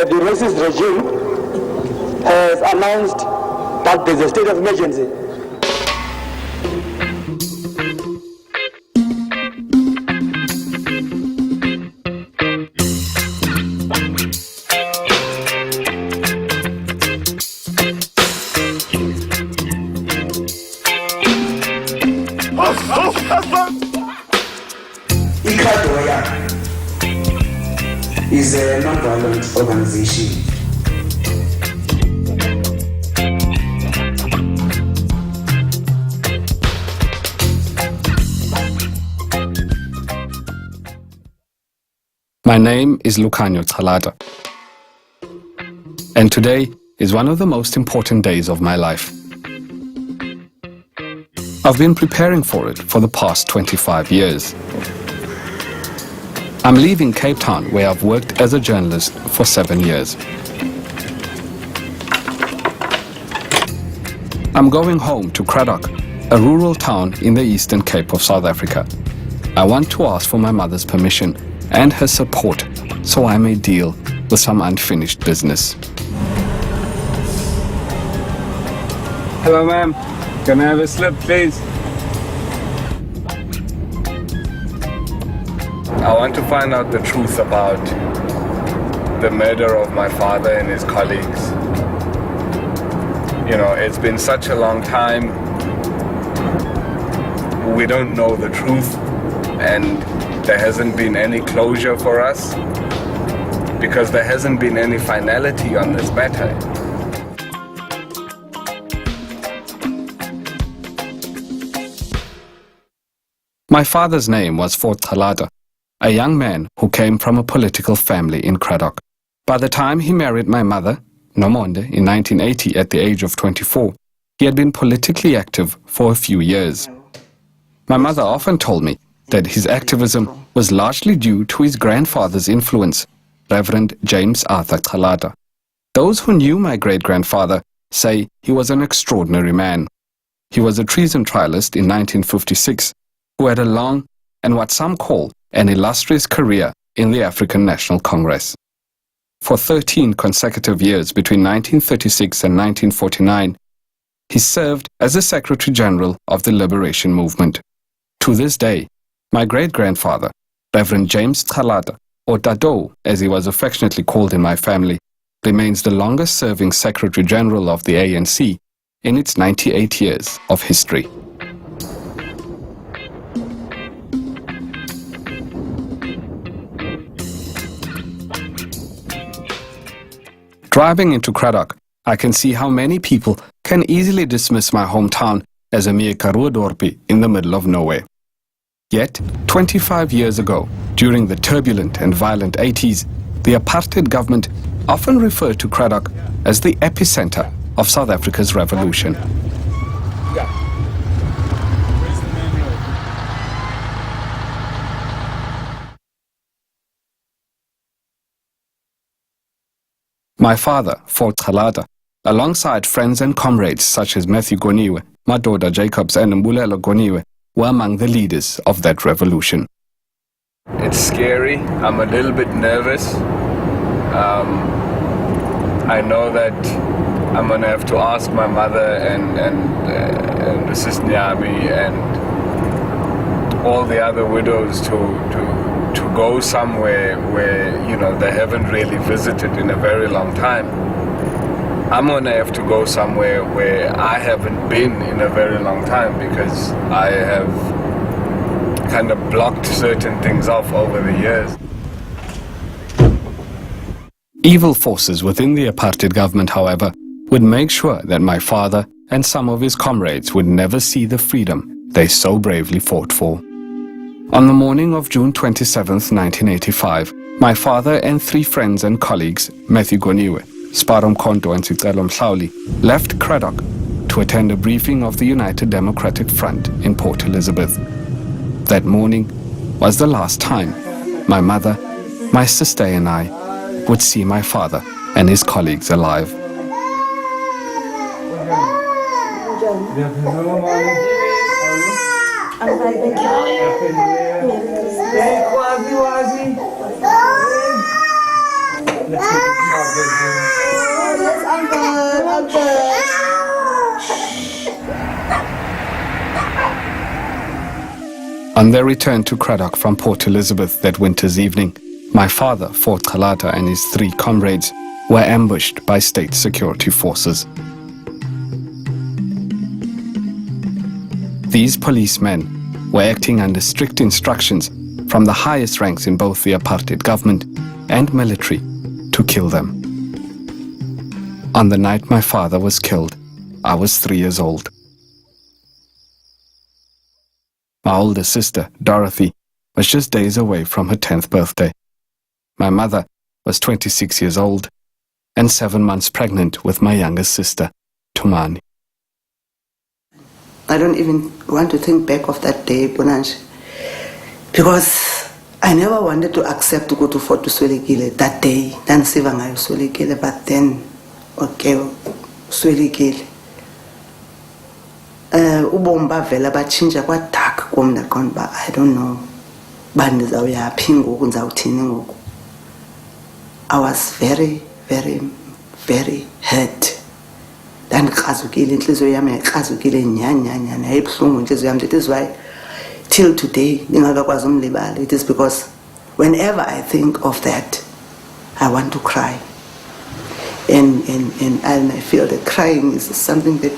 the racist regime has announced that there's a state of emergency. Cradock is a non-violent organization. My name is Lukhanyo Calata, and today is one of the most important days of my life. I've been preparing for it for the past 25 years. I'm leaving Cape Town, where I've worked as a journalist for 7 years. I'm going home to Cradock, a rural town in the Eastern Cape of South Africa. I want to ask for my mother's permission and her support so I may deal with some unfinished business. Hello, ma'am. Can I have a slip, please? I want to find out the truth about the murder of my father and his colleagues. You know, it's been such a long time. We don't know the truth, and there hasn't been any closure for us because there hasn't been any finality on this matter. My father's name was Calata, a young man who came from a political family in Cradock. By the time he married my mother, Nomonde, in 1980 at the age of 24, he had been politically active for a few years. My mother often told me that his activism was largely due to his grandfather's influence, Reverend James Arthur Calata. Those who knew my great-grandfather say he was an extraordinary man. He was a treason trialist in 1956 who had a long and what some call an illustrious career in the African National Congress. For 13 consecutive years between 1936 and 1949, he served as the Secretary General of the Liberation Movement. To this day, my great-grandfather, Reverend James Calata, or Dado as he was affectionately called in my family, remains the longest-serving Secretary General of the ANC in its 98 years of history. Driving into Cradock, I can see how many people can easily dismiss my hometown as a mere Karoo-dorpie in the middle of nowhere. Yet, 25 years ago, during the turbulent and violent 80s, the apartheid government often referred to Cradock as the epicenter of South Africa's revolution. My father, Calata, alongside friends and comrades such as Matthew Goniwe, Madoda Jacobs and Mbulelo Goniwe, were among the leaders of that revolution. It's scary. I'm a little bit nervous. I know that I'm going to have to ask my mother and Mrs. Nyami and all the other widows to go somewhere where, you know, they haven't really visited in a very long time. I'm going to have to go somewhere where I haven't been in a very long time because I have kind of blocked certain things off over the years. Evil forces within the apartheid government, however, would make sure that my father and some of his comrades would never see the freedom they so bravely fought for. On the morning of June 27, 1985, my father and 3 friends and colleagues, Matthew Goniwe, Sparom Konto and Sicelo Mhlauli, left Cradock to attend a briefing of the United Democratic Front in Port Elizabeth. That morning was the last time my mother, my sister and I would see my father and his colleagues alive. On their return to Cradock from Port Elizabeth that winter's evening, my father, Fort Calata, and his 3 comrades were ambushed by state security forces. These policemen were acting under strict instructions from the highest ranks in both the apartheid government and military to kill them. On the night my father was killed, I was 3 years old. My older sister, Dorothy, was just days away from her 10th birthday. My mother was 26 years old and 7 months pregnant with my youngest sister, Tumani. I don't even want to think back of that day, Bonanj, because I never wanted to accept to go to Fort Swelekile that day. Then Sivangayo Swelekile, but then, okay, Swelekile. Ubomba vela bachinja kwa dark kumna konba, I don't know. Bandiza uya pingu kunza utini ngoku. I was very, very, very hurt. Then khazukile inhliziyo yami yakhazukile nyanyanya ayibhlungu inhliziyo yami. That is why till today ngingakwazi umlibala. It is because whenever I think of that, I want to cry. And I feel that crying is something that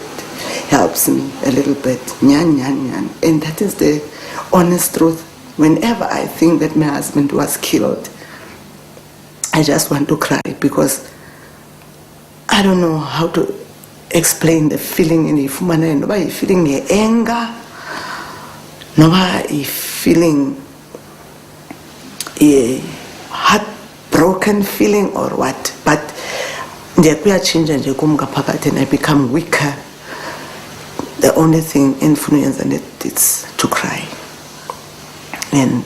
helps me a little bit. And that is the honest truth. Whenever I think that my husband was killed, I just want to cry because I don't know how to explain the feeling in ifumana. Nobody feeling anger, nobody feeling a heartbroken feeling or what. But and I become weaker. The only thing influence in it is to cry. And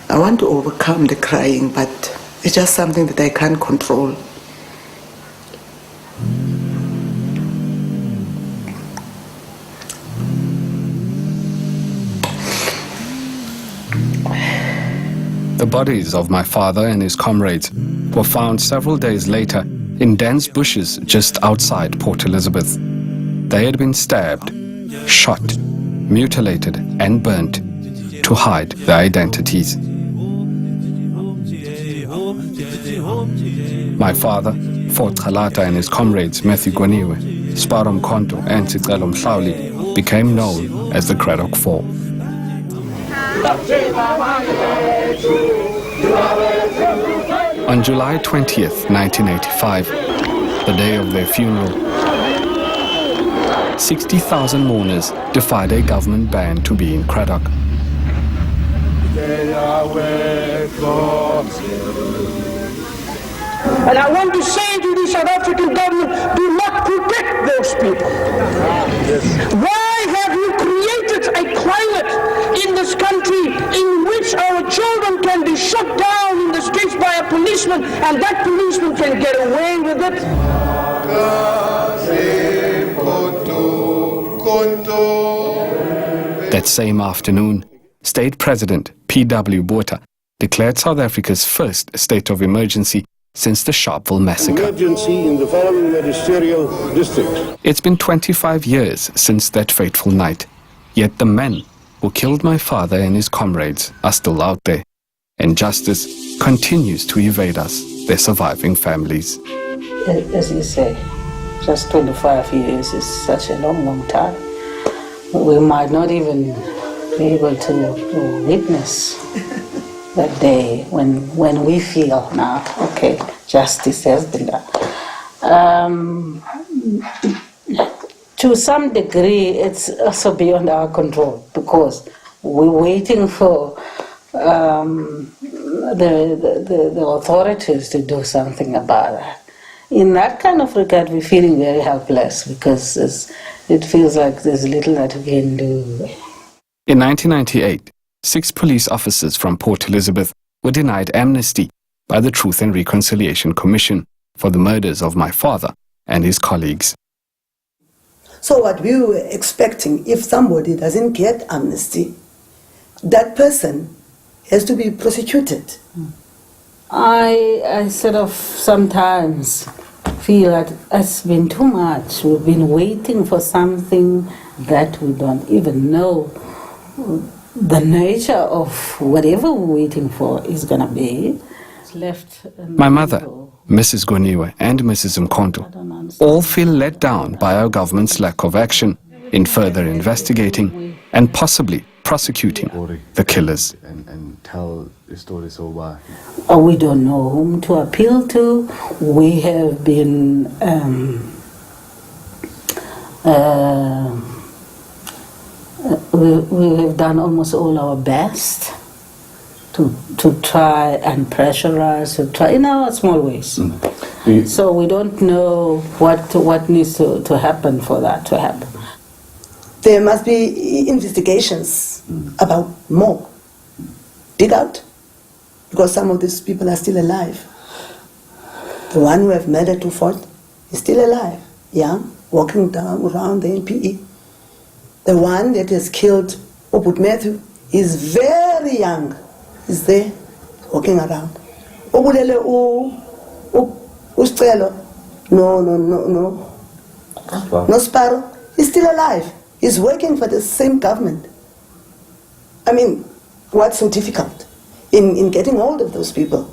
I want to overcome the crying, but it's just something that I can't control. The bodies of my father and his comrades were found several days later in dense bushes just outside Port Elizabeth. They had been stabbed, shot, mutilated and burnt to hide their identities. My father, Fort Calata, and his comrades Matthew Gwaniwe, Sparo Mkhonto and Sicelo Mhlauli became known as the Cradock Four. On July 20th, 1985, the day of their funeral, 60,000 mourners defied a government ban to be in Cradock. And I want to say to the South African government, do not protect those people. Why have you created a climate in this country in which our children can be shot down in the streets by a policeman and that policeman can get away with it? That same afternoon, State President P.W. Botha declared South Africa's first state of emergency since the Sharpeville massacre. Emergency in the following ministerial districts. It's been 25 years since that fateful night, yet the men who killed my father and his comrades are still out there, and justice continues to evade us, their surviving families. As you say, just 25 years is such a long, long time. We might not even be able to witness that day when we feel now, okay, justice has been done. To some degree, it's also beyond our control because we're waiting for the authorities to do something about that. In that kind of regard, we're feeling very helpless because it feels like there's little that we can do. In 1998, 6 police officers from Port Elizabeth were denied amnesty by the Truth and Reconciliation Commission for the murders of my father and his colleagues. So what we were expecting, if somebody doesn't get amnesty, that person has to be prosecuted. I sort of sometimes feel that it's been too much. We've been waiting for something that we don't even know the nature of whatever we're waiting for is going to be left. My mother, Mrs. Goniwe, and Mrs. Mkhonto all feel let down by our government's lack of action in further investigating and possibly prosecuting the killers. And tell the story so why. We don't know whom to appeal to. We have been we have done almost all our best to try and pressurize, to try in our small ways. So we don't know what needs to happen for that to happen. There must be investigations about more. Dig out, because some of these people are still alive. The one who have murdered 2/4 is still alive, young, walking down around the NPE. The one that has killed Obut Matthew is very young. Is there, walking around. Obulele Uscelo, no Sparrow, he's still alive. He's working for the same government. I mean, what's so difficult in getting hold of those people?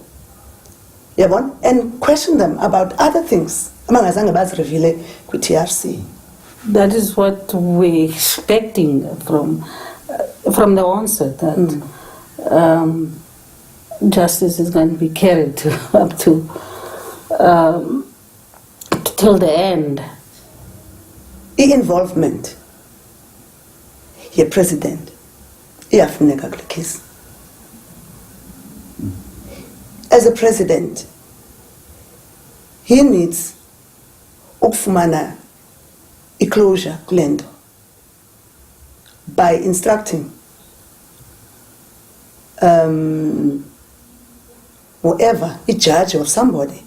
Yeah, and question them about other things. TRC. That is what we're expecting from the onset, that justice is going to be carried up to till the end. I-involvement ye-president iyafuneka kule case. As a president, he needs ukufumana i-closure kule nto by instructing whoever, a judge or somebody,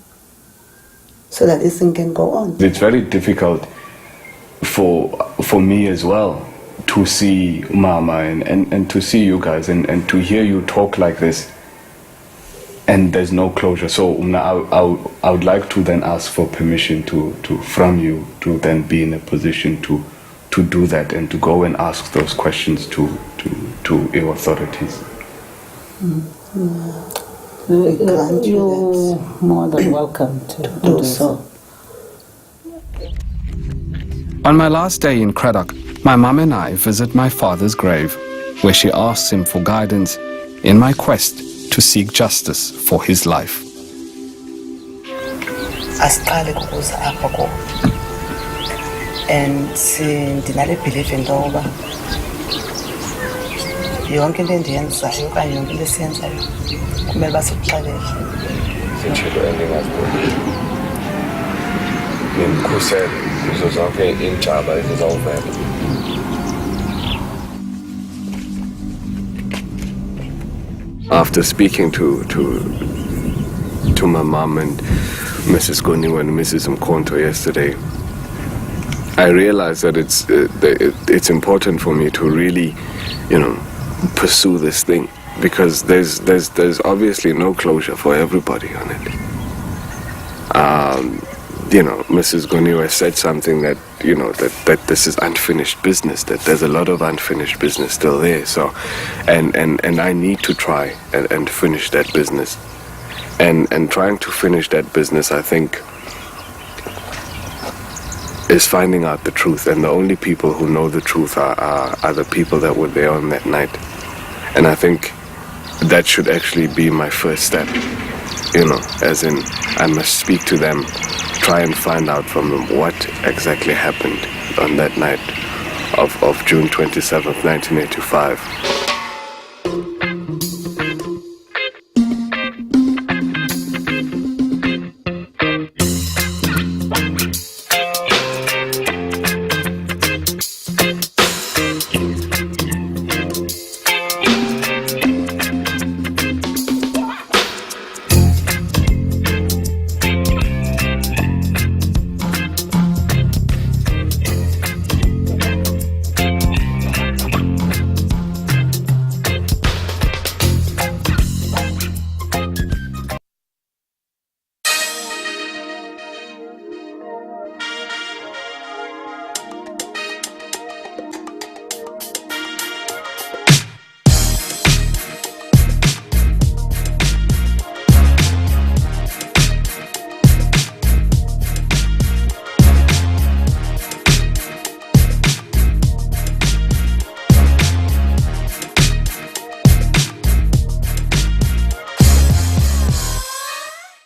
so that this thing can go on. It's very difficult for me as well to see Mama and to see you guys and to hear you talk like this, and there's no closure. So I would like to then ask for permission from you to then be in a position to do that and to go and ask those questions to your authorities. You're more than welcome to do so. On my last day in Cradock, my mum and I visit my father's grave, where she asks him for guidance in my quest to seek justice for his life. Asiqale kukuza apha ko, and ndinale belief intoba yonke into endiyenzayo okanye yonke into esiyenzayo kumele basikuxelele. Sitshilo endingazibuki nimkhusele kuzo zonke iintshaba ezizawuvela. After speaking to my mom and Mrs. Goniwe and Mrs. Mkhonto yesterday, I realized that it's important for me to really, pursue this thing, because there's obviously no closure for everybody on it. Mrs. Goniwe said something that that this is unfinished business, that there's a lot of unfinished business still there. So, and I need to try and finish that business, and trying to finish that business, I think, is finding out the truth, and the only people who know the truth are the people that were there on that night. And I think that should actually be my first step, as in I must speak to them, try and find out from them what exactly happened on that night of June 27th, 1985.